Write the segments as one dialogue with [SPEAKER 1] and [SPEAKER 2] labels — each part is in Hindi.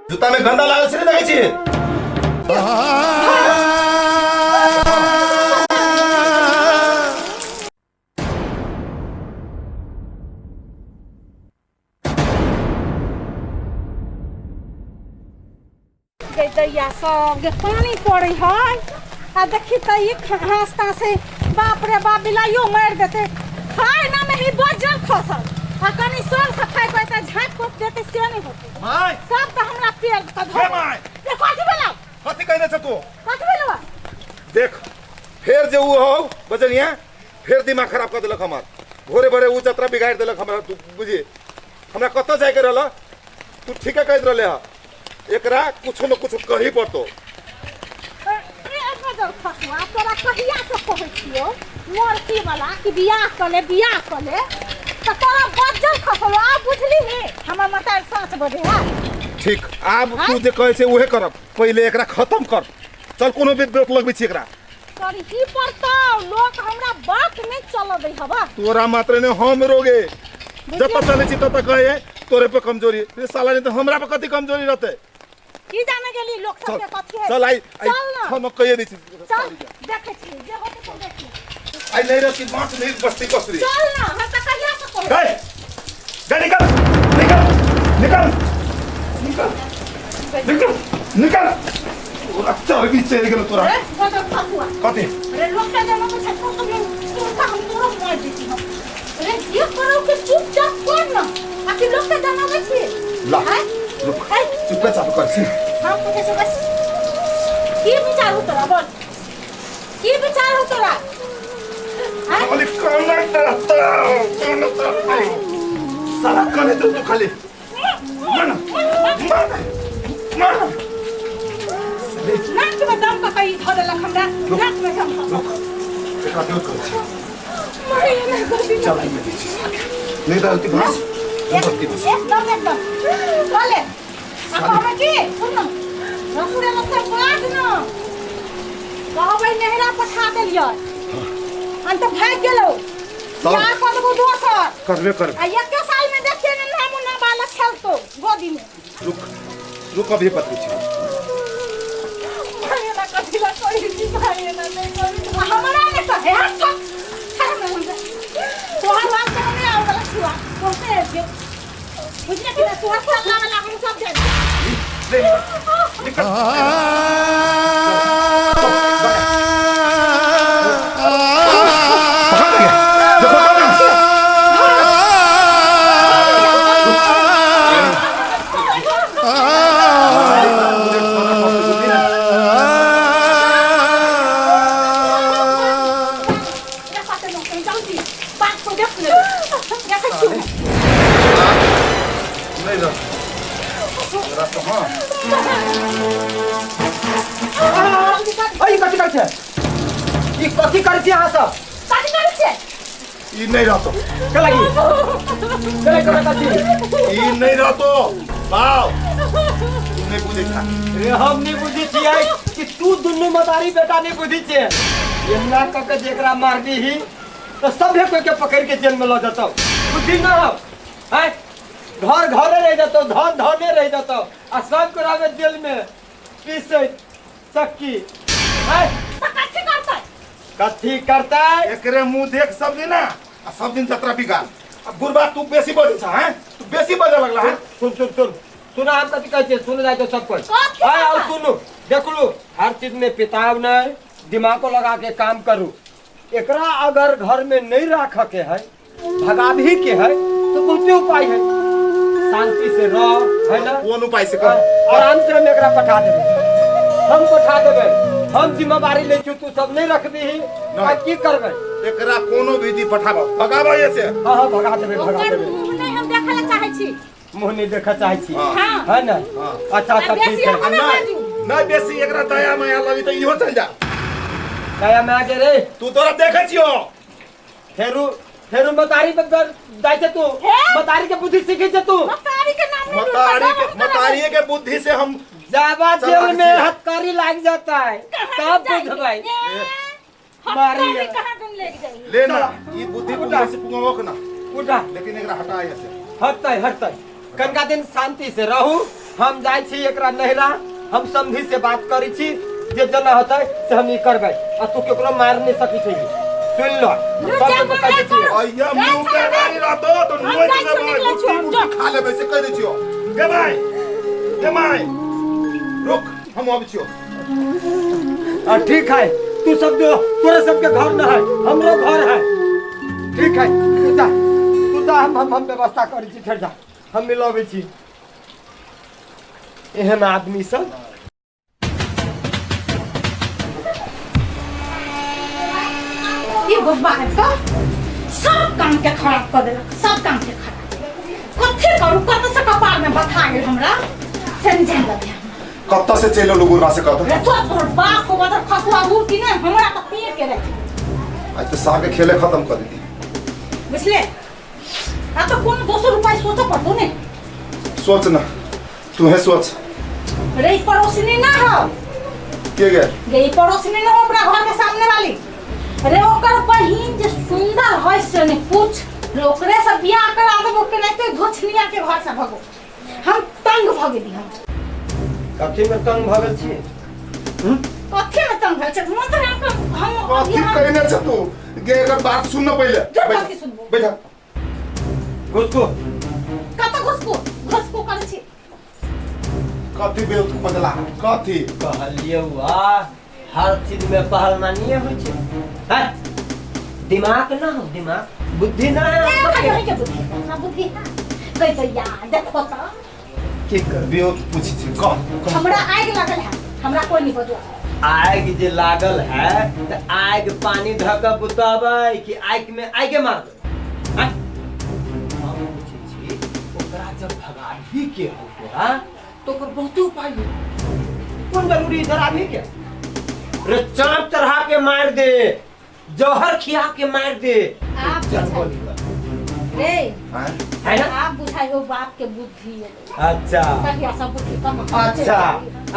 [SPEAKER 1] जूता में गंदा लागल से नहीं छी
[SPEAKER 2] दैया सब जे पानी पड़े है आ देखी त ये खांसता से बाप रे बाप बिलाइयो मार देते खाए ना में ही बजल खसल आ कनी सोन सफाई करते झाट कोप देते से नहीं होते
[SPEAKER 1] माय
[SPEAKER 2] सब त हमरा पेड़ त धो
[SPEAKER 1] माय
[SPEAKER 2] ये कथि भेला
[SPEAKER 1] कथि कहने छ तू
[SPEAKER 2] कथि भेला
[SPEAKER 1] देख फिर जे वो हो बजनिया फिर दिमाग खराब कर देलक हमार भोरे भोरे उ जतरा बिगाड़ देलक हमरा तू बुझी हमरा कत जाय के रहल तू ठीक है कह रहले ह एकरा कुछ न कुछ कही पड़तो
[SPEAKER 2] ए बजल खसवा तोरा कहिया से कहै छियो मोर की वाला कि बियाह कले त तोरा बजल खसल आ बुझली हे हमर मतार साँच बदे है
[SPEAKER 1] ठीक अब तू जे कहे छै उहे करब पहले एकरा खत्म कर चल कोनो भी ब्रेक लगबी छी एकरा
[SPEAKER 2] तोरी की पड़तो लोग हमरा बात नहीं चल दे हवा
[SPEAKER 1] तोरा मात्र ने हम रोगे जब चले छी तब कहे तोरे पे कमजोरी ये साला ने तो हमरा पे कथि कमजोरी रहते
[SPEAKER 2] की जाने गेली लोग सब के कथि है
[SPEAKER 1] चल आई हम कहिए दी छी
[SPEAKER 2] चल देखे छी जे होते तो देखी
[SPEAKER 1] आई नहीं रहती मांस नहीं बस्ती कसरी
[SPEAKER 2] चल ना हम त कहिया से कहो
[SPEAKER 1] गए गए निकल निकल और अच्छा भी चले गेलो तोरा
[SPEAKER 2] अरे बजल खसवा
[SPEAKER 1] कथि
[SPEAKER 2] अरे लोग के जमा में छत सब लोग हम तोरा मार देती हम अरे ये करो कि चुपचाप कर ना आखिर लोग के जमा में छी
[SPEAKER 1] ला रुक चुपचाप कर सी
[SPEAKER 2] हम पूछे से बस की विचार हो तोरा बोल की विचार हो तोरा
[SPEAKER 1] खाली साला कने तो खाली मन
[SPEAKER 2] नाक में दम का कहीं धो देलक हमरा नाक में दम
[SPEAKER 1] एकरा दूर कर छी
[SPEAKER 2] मरे ना गलती
[SPEAKER 1] चल नहीं डालती घास
[SPEAKER 2] एकदम चले अब हम की सुन रसुरे लसे काट न कहबै नहरा पठा देलियै हम तो भाग गेलो या करबो दोसर
[SPEAKER 1] करबे कर
[SPEAKER 2] आ एक साल में देखिए न हम ना बालक खेलतो गोदी में
[SPEAKER 1] रुक अभी पत्नी छी
[SPEAKER 2] मरे ना कथिला कोई दी भाई ना नहीं कोई हमरा ने कहे हट तोहर बात में आउ वाला छुआ कहते है बुझले कि तोहर साथ वाला हम सब जाने
[SPEAKER 1] निकल
[SPEAKER 3] कथी करै छी अहाँ सब
[SPEAKER 2] कथी करै छी
[SPEAKER 1] ई नहीं रहतो
[SPEAKER 3] के लगी के करे कथी
[SPEAKER 1] ई नहीं रहतो बाव तू नहीं बुझे था
[SPEAKER 3] रे हम नहीं बुझी छियै कि तू दुन्नु मदारी बेटा नहीं बुझी छे एना क के जेकरा मारनी ही तो सभे कोई के पकड़ के जेल में ल जतो बुद्धि न हो हैं घर घरे रह जतो धन धने रह जतो आ सब को रावे जेल में पीसे चक्की हैं कथी करता है
[SPEAKER 1] एकरे मुंह देख सब दिन ना आ सब दिन जतरा बिगाड़ अब गुरबा तू बेसी बजे छ हैं तू बेसी बजे लगला है
[SPEAKER 3] सुना हम कथी कहै छै सुन जाय तो सब कुछ हां और सुनो देख लो हर चीज में पिताब नहीं दिमाग को लगा के काम करू एकरा अगर घर में नहीं रख के है भगा भी के है तो बहुते उपाय है शांति से रह है ना
[SPEAKER 1] कौन उपाय से कर
[SPEAKER 3] आराम से हम एकरा पठा देबे हम पठा देबे हम जिम्मेदारी ले तू सब नहीं रख दी आ की करबे
[SPEAKER 1] एकरा कोनो विधि पठाबो भगाबो ऐसे
[SPEAKER 3] हां भगा देबे
[SPEAKER 2] नहीं हम देखला चाहे छी
[SPEAKER 3] मुंह नहीं देखा चाहे छी
[SPEAKER 2] हां
[SPEAKER 3] है ना अच्छा ठीक है
[SPEAKER 1] नहीं बेसी एकरा दया माया लगी तो इहो चल जा
[SPEAKER 3] दया में आगे रे
[SPEAKER 1] तू तोरा देखे छियो
[SPEAKER 3] फेरू मतारी पे जाय छै तू मतारी के बुद्धि सीखे छै तू
[SPEAKER 2] मतारी के नाम नहीं
[SPEAKER 1] मतारी के बुद्धि से हम
[SPEAKER 3] जावा जेल में हथकड़ी लग जाता है तब बुझ भाई मारी
[SPEAKER 2] कहां तुम ले गई
[SPEAKER 1] लेना ये बुद्धि बुद्धि से पुंगो ना
[SPEAKER 3] उठा
[SPEAKER 1] लेकिन एकरा हटा ऐसे
[SPEAKER 3] हटतै कनका दिन शांति से रहू हम जाय छी एकरा नहरा हम समझी से बात करी छी जे जना होतै से हम ई करबै आ तू केकरो मार नहीं सकी छी सुन लो सब को कह छी
[SPEAKER 1] अइया मुंह के गाड़ी रहतो तो नोच से बुट्टी खा लेबे से कह दै छियो गे माय रुक हम आबै छियो
[SPEAKER 3] ठीक है तू सब जो तोरे सबके घर न है हमरो घर है ठीक है तू जा हम व्यवस्था करी छी ठहर जा हम मिलबै छी एहन आदमी सब
[SPEAKER 2] ये बुढ़बा है तो सब काम के खराब कर देलक सब काम के खराब कथि करू कत से कपार में बथा गेल हमरा समझे लगे
[SPEAKER 1] कत्ता से चलो लोगो ना से कहत
[SPEAKER 2] रे तो बुढ़बा को बदर खसवा हुर कि नहीं हमरा तो पीर के रख
[SPEAKER 1] आज तो सागे खेले खत्म कर दी
[SPEAKER 2] बुझले आ तो कौन 200 रुपया सोचो पड़तो ने
[SPEAKER 1] सोच ना तू है सोच
[SPEAKER 2] रे पड़ोसी ना हो
[SPEAKER 1] के गए
[SPEAKER 2] गई पड़ोसी ना हो अपना घर के सामने वाली रे ओकर बहिन जे सुंदर है से ने पूछ ओकरे से बियाह करा देबो के नहीं तो घोछनिया के घर से भगो हम तंग भ गेली हम
[SPEAKER 3] कथी में तंग भगल छी
[SPEAKER 2] कथी में तंग भल छ मतलब हम
[SPEAKER 1] कथी कहने छ तू गे एकर बात सुन न पहले
[SPEAKER 2] जो बात की सुनबो
[SPEAKER 1] बैठा
[SPEAKER 3] घुसको
[SPEAKER 2] कत घुसको करे छी
[SPEAKER 1] कथी बे तू बदला कथी
[SPEAKER 3] कहलिए वाह हर चीज में पहलवानी होइ छै है दिमाग ना हो दिमाग बुद्धि ना
[SPEAKER 2] है के बुद्धि ना बुद्धि कह तो यार देखो तो
[SPEAKER 3] की कर
[SPEAKER 1] बियो पूछी छी कह
[SPEAKER 2] हमरा आग लागल है हमरा कोई नहीं बजो
[SPEAKER 3] आग जे लागल है त आग पानी धक बुताबै कि आग में आगे मार दे हैं हम पूछे छी ओकरा जब भगाही के हो तोरा तो ओकर बहुत उपाय हो कौन जरूरी जराबी के रे चाप चढ़ा के मार दे जहर खिया के मार दे
[SPEAKER 2] आप
[SPEAKER 3] जंगली
[SPEAKER 2] रे
[SPEAKER 1] हैं
[SPEAKER 3] है ना
[SPEAKER 2] आप बुझाइयो बाप के बुद्धि है
[SPEAKER 3] अच्छा
[SPEAKER 2] कहिया सब बुद्धि कम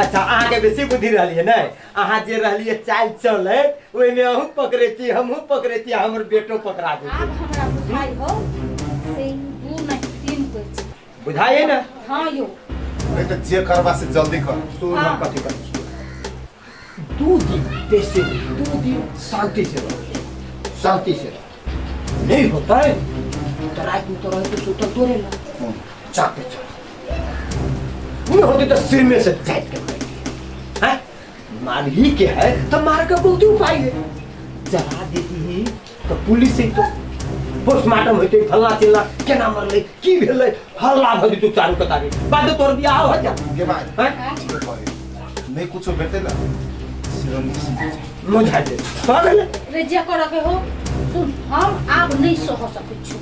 [SPEAKER 3] अच्छा अहाँ के बेसी बुद्धि रहलिए नै अहाँ जे रहलिए चाल चले ओइ में अहू पकड़ेती हमहू पकड़ेती हमर बेटो पकड़ा दे
[SPEAKER 2] आप हमरा बुझाइ हो से 2 नहीं 3 कोइ
[SPEAKER 3] बुझाइए ना
[SPEAKER 2] हां यो
[SPEAKER 1] नहीं तो जे करवा से जल्दी कर
[SPEAKER 3] सुन हम कथी कर 2 दिन पैसे 2 दिन शांति से रहो नहीं होता है तो रात में तो रहे तो सुतल तोरे ला चाहते नहीं होती तो सिर में से जाट के मारेगी हैं मार ही के है तो मार का बहुत उपाय है जला देती ही तो पुलिस से तो पोस्टमार्टम होते फल्ला चिल्ला केना मरले की भेलै हल्ला भदी तू चारू कता के बाद तोर बियाह हो जा
[SPEAKER 1] गे माय
[SPEAKER 3] हैं
[SPEAKER 1] नहीं कुछ बेटे ना
[SPEAKER 3] मुझा दे पागल
[SPEAKER 2] रे जे करके हो सुन हम अब नहीं सह सकै छी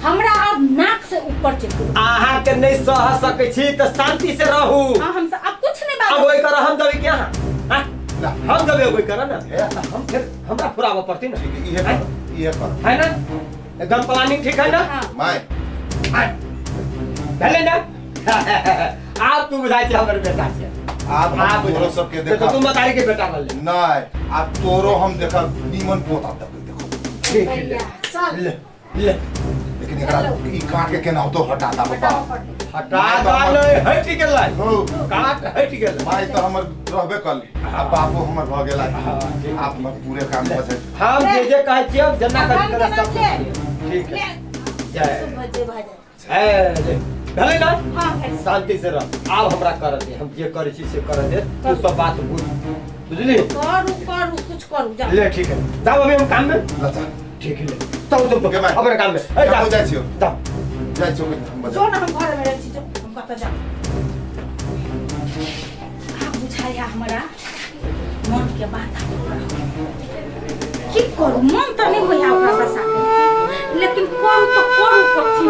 [SPEAKER 2] हमरा अब नाक से ऊपर चढ़
[SPEAKER 3] आहा के नहीं सह सकै छी त शांति से रहू
[SPEAKER 2] हां हम अब कुछ नहीं बात
[SPEAKER 3] अब ओइ कर हम जबे क्या हां हम जबे ओइ कर ना हम फिर हमरा फुरावा पड़ती ना
[SPEAKER 1] ये कर
[SPEAKER 3] है ना एकदम प्लानिंग ठीक है ना
[SPEAKER 1] माय
[SPEAKER 3] भले ना आप तू बुझाई छी हमर बेटा छै
[SPEAKER 1] आप तोरो सबके देखा
[SPEAKER 3] तू मतारी के बेटा बोल
[SPEAKER 1] नहीं आप तोरो हम देखा नीमन पोता तक देखो
[SPEAKER 3] ठीक है
[SPEAKER 2] चल
[SPEAKER 3] ले
[SPEAKER 1] लेकिन एकरा ई काट के केना तो हटा दा बाबा
[SPEAKER 3] हटा डाले हट गेलै
[SPEAKER 1] हो
[SPEAKER 3] काट हट गेलै
[SPEAKER 1] माय तो हमर रहबे कल अब बापो हमर भ गेला आप हमर पूरे काम भ जाय
[SPEAKER 3] हम जे कहै छी अब जना कर सब ठीक है जय
[SPEAKER 2] भजे भजे
[SPEAKER 3] है भले ना
[SPEAKER 2] हां
[SPEAKER 3] शांति से रह आब हमरा कर दे हम जे करै छी से कर दे तू सब बात बुझ बुझली
[SPEAKER 2] करू कुछ करू जा
[SPEAKER 3] ले ठीक है जाओ अभी हम काम में
[SPEAKER 1] लता
[SPEAKER 3] ठीक है ले तो अपने काम में ए
[SPEAKER 1] जा जाय छियो
[SPEAKER 3] जा
[SPEAKER 1] जाय छियो हम
[SPEAKER 2] जो ना हम घर में रह छी जो हम कत जा आप बुझाया हमरा मन के बात की करू मन तो नहीं होया ओकरा बसा लेकिन करू तो करू कथी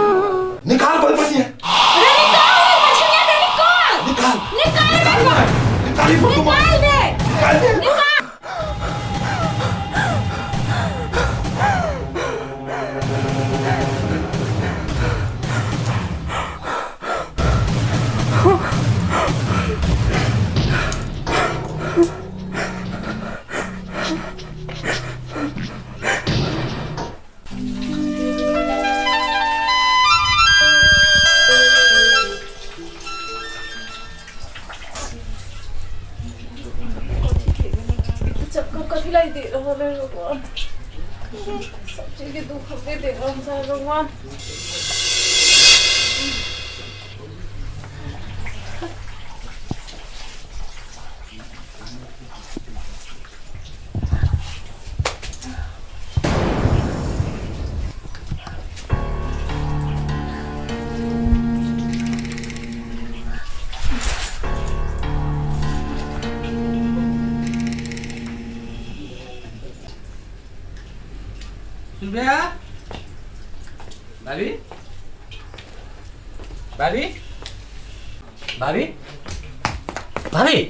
[SPEAKER 1] निकाल बोल पछिया
[SPEAKER 2] अरे निकाल
[SPEAKER 1] निकाली फोटो
[SPEAKER 2] निकाल दे
[SPEAKER 1] निकाल दे
[SPEAKER 2] निकाल कथी लाई दे रहल है भगवान। सब चीज के दुख दे दे रहल है भगवान।
[SPEAKER 4] सुनबे भाभी भाभी भाभी भाभी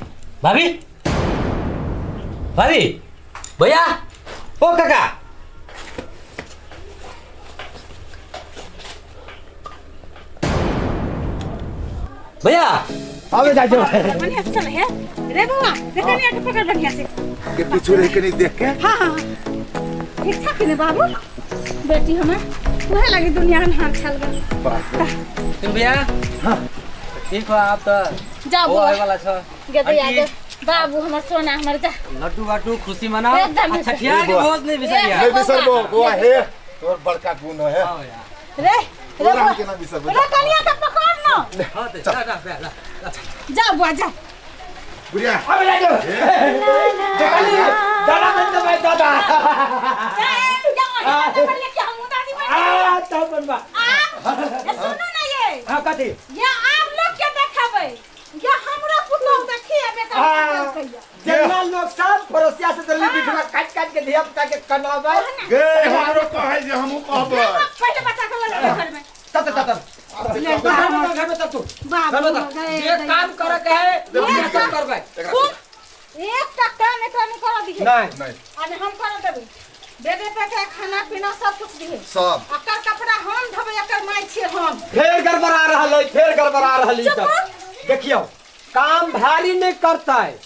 [SPEAKER 4] भाभी भाभी भैया ओ काका भैया
[SPEAKER 3] अबे जाजो
[SPEAKER 2] बढ़िया से चल है रे बाबा देखा नहीं आके पकड़ बढ़िया से
[SPEAKER 1] के पीछे रह के नहीं देख के
[SPEAKER 2] हाँ हाँ ठीक ठाक है बाबू बेटी हमें वह लगी दुनिया में हाथ छल गई
[SPEAKER 4] सुन भैया
[SPEAKER 3] हाँ
[SPEAKER 4] ठीक हो आप तो
[SPEAKER 2] जाओ
[SPEAKER 4] वो आए वाला छ
[SPEAKER 2] गदे आगे बाबू हमार सोना हमार जा
[SPEAKER 4] लड्डू वाटू खुशी मनाओ
[SPEAKER 2] एकदम
[SPEAKER 4] अच्छा ठिया के भोज नहीं बिसरिया
[SPEAKER 1] नहीं बिसर वो है तोर बड़का गुण है
[SPEAKER 4] आओ यार
[SPEAKER 2] रे
[SPEAKER 1] तोर हम के ना बिसर
[SPEAKER 2] रे कनिया तक पकड़ नो
[SPEAKER 4] हां तो जा
[SPEAKER 2] जा बुआ जा
[SPEAKER 1] बुढ़िया
[SPEAKER 3] अबे जाजो जकाली दादा बन तो भाई दादा
[SPEAKER 2] जा कर ले क्या हम दादी
[SPEAKER 3] आ तब बनवा
[SPEAKER 2] ये सुनो ना ये
[SPEAKER 3] हां कथी
[SPEAKER 2] ये आप लोग के देखाबे ये हमरा पुतो देखिए बेटा
[SPEAKER 3] जनरल लोग सब पड़ोसिया से दिल्ली बिठवा काट काट के धिया पुता के कनावे
[SPEAKER 1] गे हमरो कहे जे हमहु कहबै
[SPEAKER 2] पहले बच्चा को ले घर में
[SPEAKER 3] तत घर में तू
[SPEAKER 2] बाबू
[SPEAKER 3] ये काम करे के है ये सब करबै
[SPEAKER 2] सुन एक टक्का में तो नहीं करा दीजिए
[SPEAKER 3] नहीं
[SPEAKER 1] नहीं
[SPEAKER 2] अरे हम कर देबे बेटे पे के खाना पीना सब कुछ दिए
[SPEAKER 1] सब
[SPEAKER 2] अकर कपड़ा हम धबे अकर माई छे हम
[SPEAKER 3] फिर गड़बड़ा रहल ई सब देखियो काम भारी नहीं करता है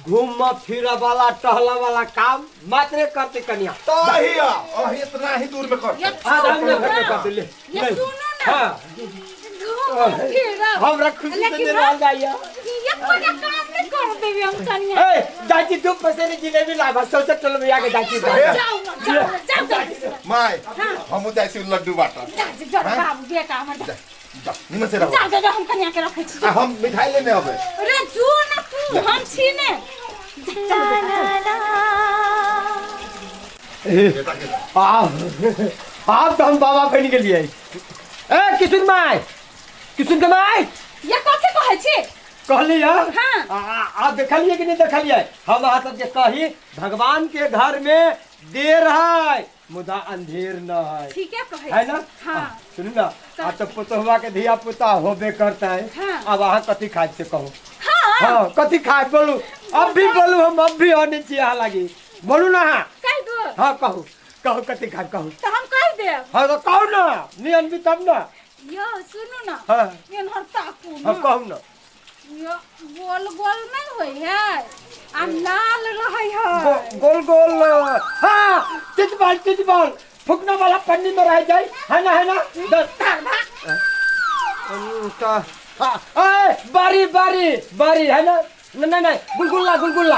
[SPEAKER 3] घूम फिर वाला टहला वाला काम मात्रे करते कन्या
[SPEAKER 1] तहिया अही इतना ही दूर में कर
[SPEAKER 2] ये
[SPEAKER 3] आधा मिनट घर में कर ले
[SPEAKER 2] ये सुनो ना
[SPEAKER 3] हां
[SPEAKER 2] घूम फिर
[SPEAKER 3] हमरा खुशी से दे रहल जाइए
[SPEAKER 2] ये कोना काम नहीं कर देबे हम कन्या
[SPEAKER 3] ए जाची तू पैसे ने जिलेबी लावा सोच चल भैया के जाची
[SPEAKER 2] जाओ
[SPEAKER 1] माय हमहु जाय छी लड्डू बाटा
[SPEAKER 2] जा बाबू बेटा हमर जा
[SPEAKER 1] निमन से रहो
[SPEAKER 2] जा हम कन्या के रखे छी
[SPEAKER 1] हम मिठाई लेने आबे
[SPEAKER 2] अरे जो ना तू हम छी ने
[SPEAKER 3] आप तो हम बाबा बन के लिए ए किशुन के माय
[SPEAKER 2] ये कथि कहै छी
[SPEAKER 3] कहली
[SPEAKER 2] हाँ।
[SPEAKER 3] आप देखलिए कि नहीं देखलिए हम अहाँ सब जे कही भगवान के घर में देर है मुदा अंधेर न है
[SPEAKER 2] ठीक है कहै
[SPEAKER 3] है ना
[SPEAKER 2] हां
[SPEAKER 3] सुन ना आ तो पुतहुआ के धिया पुता होबे करता है
[SPEAKER 2] हाँ।
[SPEAKER 3] अब अहाँ कथी खाए से कहो
[SPEAKER 2] हां
[SPEAKER 3] हाँ कथी खाए बोलू अब भी बोलू हम अब भी आने चाहिए लगी बोलू ना हाँ
[SPEAKER 2] कह दो
[SPEAKER 3] हाँ कहो कथी खाए कहो
[SPEAKER 2] तो हम कह देब
[SPEAKER 3] हाँ तो कहो ना नियन भी तब ना
[SPEAKER 2] यो सुनु ना
[SPEAKER 3] हाँ
[SPEAKER 2] ये हर ताकू
[SPEAKER 3] हाँ
[SPEAKER 2] ना
[SPEAKER 3] कहू ना
[SPEAKER 2] यो गोल गोल नहीं होई है आ लाल रहै है
[SPEAKER 3] गोल गोल हाँ चितबल फुकना वाला पन्नी में रह जाए है ना दस बारी है ना नहीं गुलगुल्ला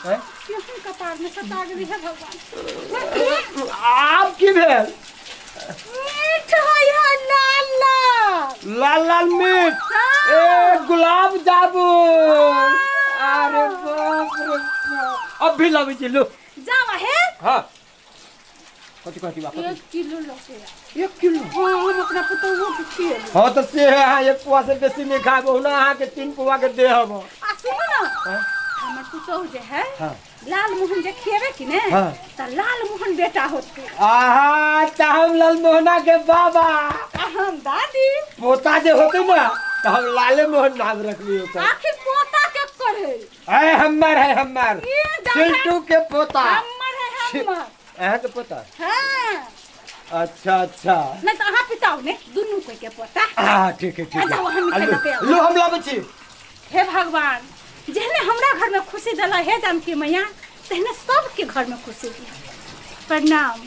[SPEAKER 3] हैं?
[SPEAKER 2] क्यों कपार में सता गई है भगवान
[SPEAKER 3] आप की भेल
[SPEAKER 2] मीठ है लाल
[SPEAKER 3] लाल मीठ
[SPEAKER 2] हाँ।
[SPEAKER 3] ए गुलाब जामुन अरे बाप रे बाप अब भी लावी छी लो
[SPEAKER 2] जावा है
[SPEAKER 3] हाँ कथी बाप
[SPEAKER 2] 1 किलो लगे
[SPEAKER 3] 1 किलो
[SPEAKER 2] हाँ हम अपना पुतोहू के खिए
[SPEAKER 3] हाँ तो से है हाँ 1 पुआ से बेसी नहीं खाए बहुना अहाँ के 3 पुआ के दे हम
[SPEAKER 2] आ सुनो ना
[SPEAKER 3] हाँ?
[SPEAKER 2] हमर पुतोहू जे है
[SPEAKER 3] हाँ
[SPEAKER 2] लाल मोहन जे खेबे कि ने
[SPEAKER 3] हाँ।
[SPEAKER 2] त लाल मोहन बेटा होते
[SPEAKER 3] आहा त हम लाल मोहना के बाबा
[SPEAKER 2] आ हम दादी
[SPEAKER 3] पोता जे होते ना तो हम लाले मोहन नाम रखली होता
[SPEAKER 2] आखिर पोता के करे
[SPEAKER 3] है हमार
[SPEAKER 2] ये दादा
[SPEAKER 3] चिंटू के पोता
[SPEAKER 2] हमर है हमर
[SPEAKER 3] अहाँ के पोता
[SPEAKER 2] हाँ
[SPEAKER 3] अच्छा
[SPEAKER 2] नहीं तो अहाँ पिताओ ने दुनू कोई के पोता
[SPEAKER 3] ठीक है
[SPEAKER 2] आ जाओ, हम मिठाई लेके आबो।
[SPEAKER 3] लो हम लाबै छी
[SPEAKER 2] हे भगवान जहने हमरा घर में खुशी दिला हे जानकी मैया तहने सबके घर में खुशी दिया प्रणाम